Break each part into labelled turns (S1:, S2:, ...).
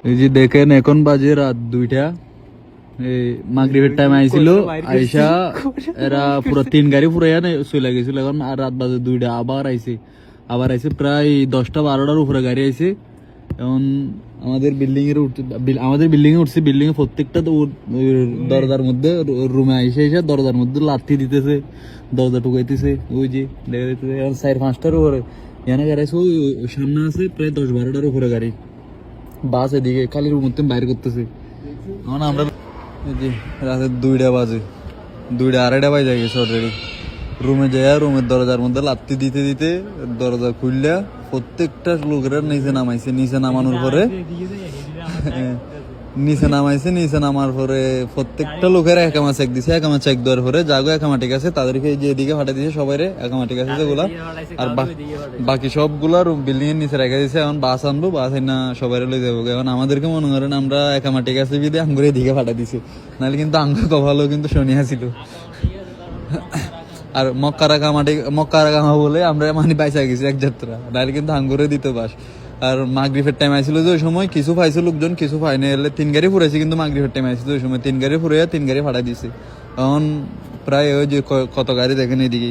S1: এই যে দেখেন এখন বাজে রাত 2টা। এই মাগরিবের টাইম আইছিল, আইসা এরা পুরো 3 গাড়ি ফুরাইয়া চলে গেছিল। এখন আর রাত বাজে 2টা, আবার আইছে প্রায় 10টা-12টার উপরে গাড়ি আইছে। এখন আমাদের বিল্ডিং এ উঠছে। বিল্ডিং এ প্রত্যেকটা দরজার মধ্যে রুমে আইসা দরজার মধ্যে লাথি দিতেছে, দরজা টুকাইতেছে। ওই যে দেখা যাইতেছে এখন 4-5টার উপরে এখানে গাড়ি আছে। ওই সামনে আছে প্রায় 10-12টার উপরে গাড়ি। বাস এদিকে খালি রুম বাইর করতেছে। এখন আমরা এই যে রাতে 2টা বাজে, 2টা-2:30 বাজে গেছে অলরেডি। রুমে যায়, রুমের দরজার মধ্যে লাত্তি দিতে দিতে দরজা খুললা প্রত্যেকটা লোকেরা নিচে নামাইছে। নিচে নামানোর পরে নিচে নামার পরে প্রত্যেকটা লোকের একামা চেক দিছে। একামা চেক দেওয়ার পরে যাগো একামা ঠিক আছে তাদেরকে যে এদিকে ফাটা দিছে, সবাই একামা ঠিক আছে যেগুলা। আর বাকি সবগুলা বিল্ডিং এর নিচে রেখে দিছে। এখন বাস আনবো, বাস না সবাই লই যাবো। এখন আমাদেরকে মনে করেন আমরা একামা ঠিক আছে যদি আঙ্গুর এদিকে ফাটা দিছে, নাহলে কিন্তু আঙ্গুর কভালো কিন্তু শনিয়া ছিল। আর মক্কারা কামা বলে আমরা মানে বাইসা গেছি এক যাত্রা, নাহলে কিন্তু আঙ্গুরে দিত বাস। আর মাগরিবের টাইম আইছিল যে ওই সময় কিছু পাইছে লোকজন, কিছু পাইনি। এলে 3 গাড়ি ফুরাইছে, কিন্তু মাগরিবের টাইম আইছিল ওই সময় 3 গাড়ি ফুরাইয়া 3 গাড়ি ফাটাই দিছে। এখন প্রায় ওই যে কত গাড়ি দেখেন এদিকে,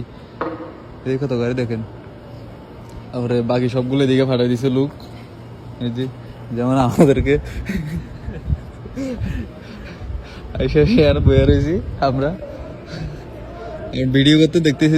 S1: এই কত গাড়ি দেখেন। তারপরে বাকি সবগুলো এদিকে ফাটাই দিছে লোক। এই যে যেমন আমাদেরকে আইসা আর বইয়া রয়েছি আমরা ভিডিও করতে দেখতেছি।